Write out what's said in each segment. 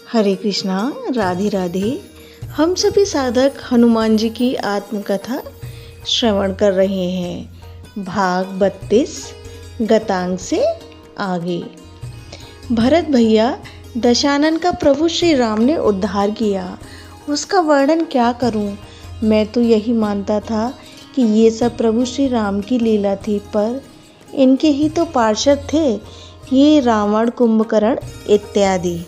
हरे कृष्णा, राधे राधे। हम सभी साधक हनुमान जी की आत्मकथा श्रवण कर रहे हैं। भाग 32 गतांग से आगे। भरत भैया, दशानन का प्रभु श्री राम ने उद्धार किया, उसका वर्णन क्या करूं। मैं तो यही मानता था कि ये सब प्रभु श्री राम की लीला थी, पर इनके ही तो पार्षद थे ये रावण, कुंभकर्ण इत्यादि।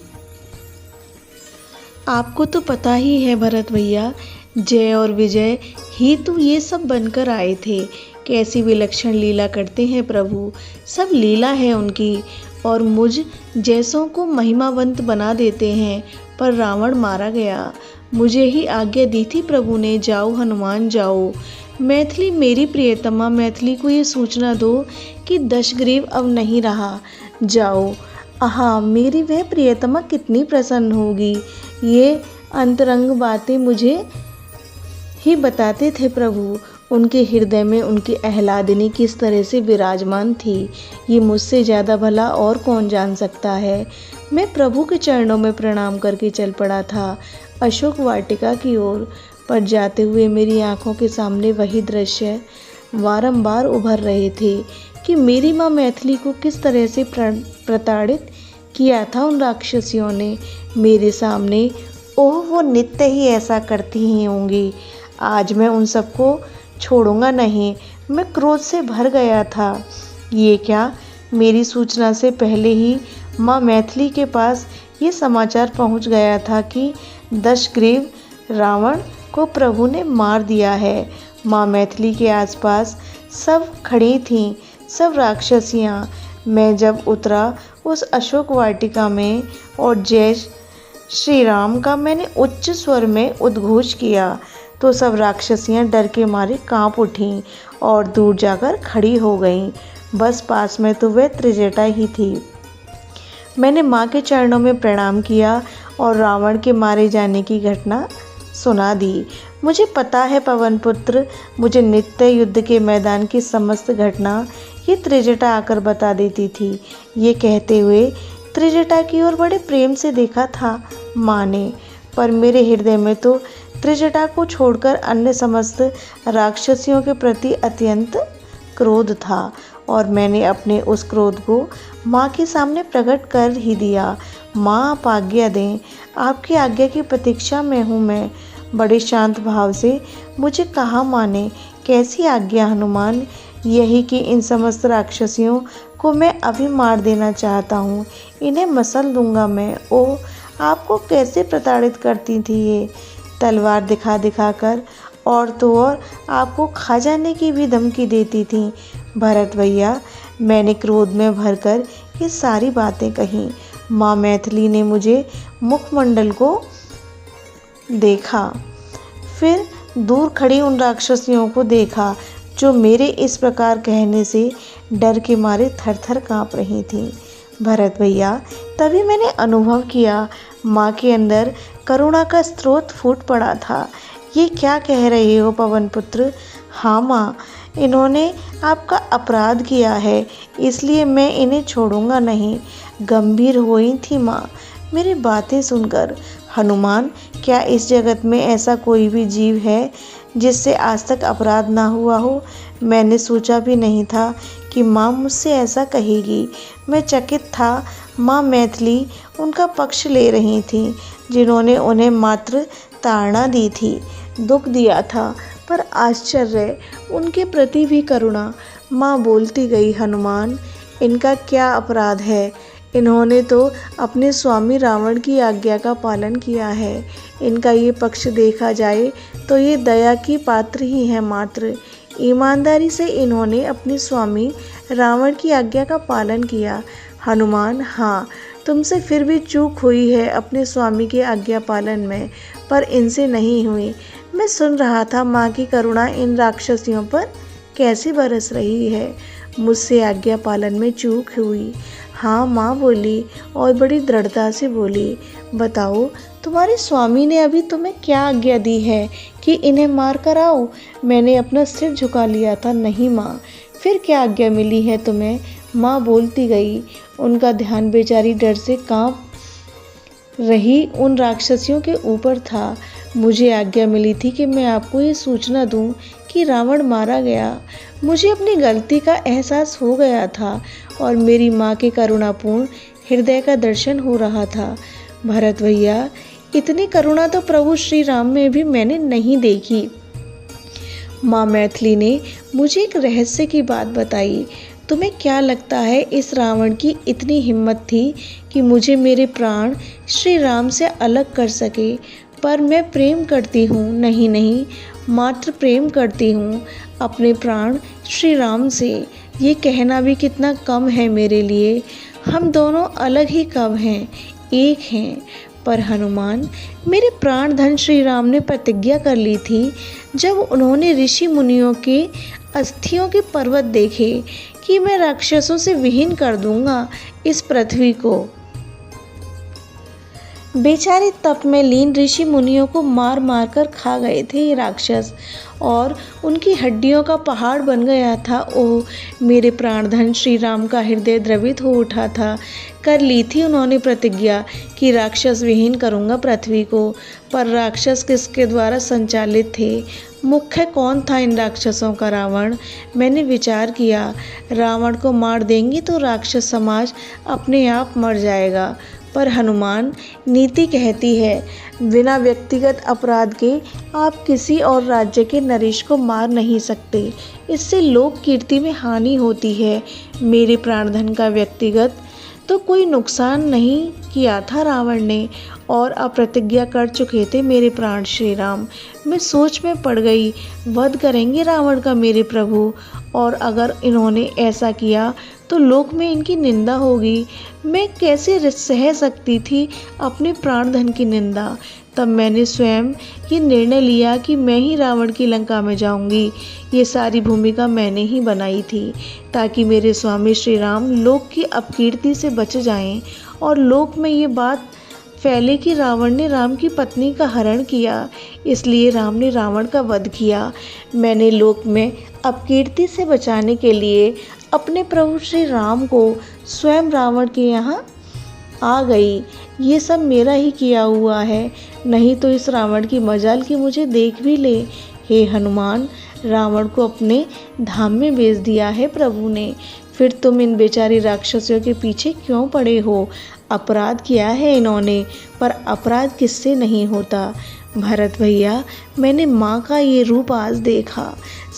आपको तो पता ही है भरत भैया, जय और विजय ही तो ये सब बनकर आए थे। कैसी विलक्षण लीला करते हैं प्रभु, सब लीला है उनकी, और मुझ जैसों को महिमावंत बना देते हैं। पर रावण मारा गया, मुझे ही आज्ञा दी थी प्रभु ने, जाओ हनुमान जाओ। मैथिली मेरी प्रियतमा, मैथिली को ये सूचना दो कि दशग्रीव अब नहीं रहा, जाओ। आहा, मेरी वह प्रियतमा कितनी प्रसन्न होगी। ये अंतरंग बातें मुझे ही बताते थे प्रभु। उनके हृदय में उनकी आह्लादिनी किस तरह से विराजमान थी, ये मुझसे ज़्यादा भला और कौन जान सकता है। मैं प्रभु के चरणों में प्रणाम करके चल पड़ा था अशोक वाटिका की ओर, पर जाते हुए मेरी आंखों के सामने वही दृश्य बारंबार उभर रहे थे कि मेरी माँ मैथिली को किस तरह से प्रताड़ित किया था उन राक्षसियों ने मेरे सामने। ओह, वो नित्य ही ऐसा करती ही होंगी। आज मैं उन सबको छोड़ूंगा नहीं। मैं क्रोध से भर गया था। ये क्या, मेरी सूचना से पहले ही माँ मैथिली के पास ये समाचार पहुंच गया था कि दशग्रीव रावण को प्रभु ने मार दिया है। माँ मैथिली के आसपास सब खड़ी थीं, सब राक्षसियाँ। मैं जब उतरा उस अशोक वाटिका में और जय श्री राम का मैंने उच्च स्वर में उद्घोष किया, तो सब राक्षसियां डर के मारे कांप उठीं और दूर जाकर खड़ी हो गईं। बस पास में तो वह त्रिजटा ही थी। मैंने माँ के चरणों में प्रणाम किया और रावण के मारे जाने की घटना सुना दी। मुझे पता है पवन पुत्र, मुझे नित्य युद्ध के मैदान की समस्त घटना ये त्रिजटा आकर बता देती थी। ये कहते हुए त्रिजटा की ओर बड़े प्रेम से देखा था माँ ने, पर मेरे हृदय में तो त्रिजटा को छोड़कर अन्य समस्त राक्षसियों के प्रति अत्यंत क्रोध था, और मैंने अपने उस क्रोध को माँ के सामने प्रकट कर ही दिया। माँ, आप आज्ञा दें, आपकी आज्ञा की प्रतीक्षा में हूँ मैं। बड़े शांत भाव से मुझे कहा माँ ने, कैसी आज्ञा हनुमान। यही कि इन समस्त राक्षसियों को मैं अभी मार देना चाहता हूँ, इन्हें मसल दूंगा मैं। ओह, आपको कैसे प्रताड़ित करती थी ये, तलवार दिखा दिखा कर, और तो और आपको खा जाने की भी धमकी देती थी। भरत भैया, मैंने क्रोध में भरकर ये सारी बातें कहीं। माँ मैथिली ने मुझे मुखमंडल को देखा, फिर दूर खड़ी उन राक्षसियों को देखा जो मेरे इस प्रकार कहने से डर के मारे थर थर काँप रही थीं। भरत भैया, तभी मैंने अनुभव किया माँ के अंदर करुणा का स्रोत फूट पड़ा था। ये क्या कह रहे हो पवन पुत्र। हाँ माँ, इन्होंने आपका अपराध किया है, इसलिए मैं इन्हें छोड़ूंगा नहीं। गंभीर हुई थी माँ मेरी बातें सुनकर। हनुमान, क्या इस जगत में ऐसा कोई भी जीव है जिससे आज तक अपराध ना हुआ हो। मैंने सोचा भी नहीं था कि माँ मुझसे ऐसा कहेगी। मैं चकित था। माँ मैथिली उनका पक्ष ले रही थी, जिन्होंने उन्हें मात्र ताड़ना दी थी, दुख दिया था, पर आश्चर्य, उनके प्रति भी करुणा। माँ बोलती गई, हनुमान, इनका क्या अपराध है। इन्होंने तो अपने स्वामी रावण की आज्ञा का पालन किया है। इनका ये पक्ष देखा जाए तो ये दया की पात्र ही है मात्र। ईमानदारी से इन्होंने अपने स्वामी रावण की आज्ञा का पालन किया। हनुमान, हाँ, तुमसे फिर भी चूक हुई है अपने स्वामी के आज्ञा पालन में, पर इनसे नहीं हुई। मैं सुन रहा था माँ की करुणा इन राक्षसियों पर कैसे बरस रही है। मुझसे आज्ञा पालन में चूक हुई। हाँ माँ बोली, और बड़ी दृढ़ता से बोली, बताओ तुम्हारे स्वामी ने अभी तुम्हें क्या आज्ञा दी है कि इन्हें मार कर आओ। मैंने अपना सिर झुका लिया था। नहीं माँ, फिर क्या आज्ञा मिली है तुम्हें। माँ बोलती गई। उनका ध्यान बेचारी डर से कांप रही उन राक्षसियों के ऊपर था। मुझे आज्ञा मिली थी कि मैं आपको ये सूचना दूं कि रावण मारा गया। मुझे अपनी गलती का एहसास हो गया था और मेरी माँ के करुणापूर्ण हृदय का दर्शन हो रहा था। भरत भैया, इतनी करुणा तो प्रभु श्री राम में भी मैंने नहीं देखी। माँ मैथिली ने मुझे एक रहस्य की बात बताई। तुम्हें क्या लगता है इस रावण की इतनी हिम्मत थी कि मुझे मेरे प्राण श्री राम से अलग कर सके? पर मैं प्रेम करती हूँ, नहीं नहीं, मात्र प्रेम करती हूँ अपने प्राण श्री राम से। ये कहना भी कितना कम है मेरे लिए। हम दोनों अलग ही कब हैं, एक हैं। पर हनुमान, मेरे प्राण धन श्री राम ने प्रतिज्ञा कर ली थी जब उन्होंने ऋषि मुनियों के अस्थियों के पर्वत देखे कि मैं राक्षसों से विहीन कर दूंगा इस पृथ्वी को। बेचारे तप में लीन ऋषि मुनियों को मार मार कर खा गए थे ये राक्षस, और उनकी हड्डियों का पहाड़ बन गया था। ओह, मेरे प्राणधन श्री राम का हृदय द्रवित हो उठा था। कर ली थी उन्होंने प्रतिज्ञा कि राक्षस विहीन करूंगा पृथ्वी को। पर राक्षस किसके द्वारा संचालित थे? मुख्य कौन था इन राक्षसों का? रावण। मैंने विचार किया, रावण को मार देंगे तो राक्षस समाज अपने आप मर जाएगा। पर हनुमान, नीति कहती है बिना व्यक्तिगत अपराध के आप किसी और राज्य के नरेश को मार नहीं सकते। इससे लोक कीर्ति में हानि होती है। मेरे प्राणधन का व्यक्तिगत तो कोई नुकसान नहीं किया था रावण ने, और अप्रतिज्ञा कर चुके थे मेरे प्राण श्री राम। मैं सोच में पड़ गई, वध करेंगे रावण का मेरे प्रभु, और अगर इन्होंने ऐसा किया तो लोक में इनकी निंदा होगी। मैं कैसे सह सकती थी अपने प्राणधन की निंदा? तब मैंने स्वयं ये निर्णय लिया कि मैं ही रावण की लंका में जाऊंगी। ये सारी भूमिका मैंने ही बनाई थी ताकि मेरे स्वामी श्री राम लोक की अपकीर्ति से बच जाएं और लोक में ये बात फैले कि रावण ने राम की पत्नी का हरण किया, इसलिए राम ने रावण का वध किया। मैंने लोक में अपकीर्ति से बचाने के लिए अपने प्रभु श्री राम को स्वयं रावण के यहाँ आ गई। ये सब मेरा ही किया हुआ है, नहीं तो इस रावण की मजाल कि मुझे देख भी ले। हे हनुमान, रावण को अपने धाम में भेज दिया है प्रभु ने। फिर तुम इन बेचारी राक्षसियों के पीछे क्यों पड़े हो? अपराध किया है इन्होंने, पर अपराध किससे नहीं होता। भरत भैया, मैंने माँ का ये रूप आज देखा।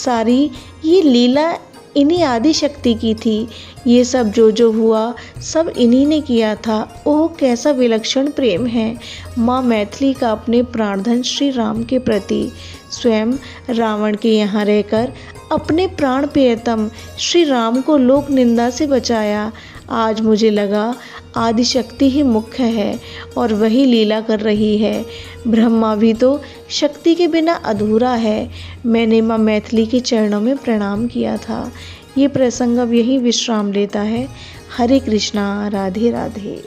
सारी ये लीला इन्हीं आदि शक्ति की थी। ये सब जो हुआ सब इन्हीं ने किया था। ओह, कैसा विलक्षण प्रेम है माँ मैथिली का अपने प्राणधन श्री राम के प्रति। स्वयं रावण के यहाँ रहकर अपने प्राण प्रियतम श्री राम को लोक निंदा से बचाया। आज मुझे लगा आदिशक्ति ही मुख्य है और वही लीला कर रही है। ब्रह्मा भी तो शक्ति के बिना अधूरा है। मैंने माँ मैथिली के चरणों में प्रणाम किया था। ये प्रसंग अब यही विश्राम लेता है। हरे कृष्णा, राधे राधे।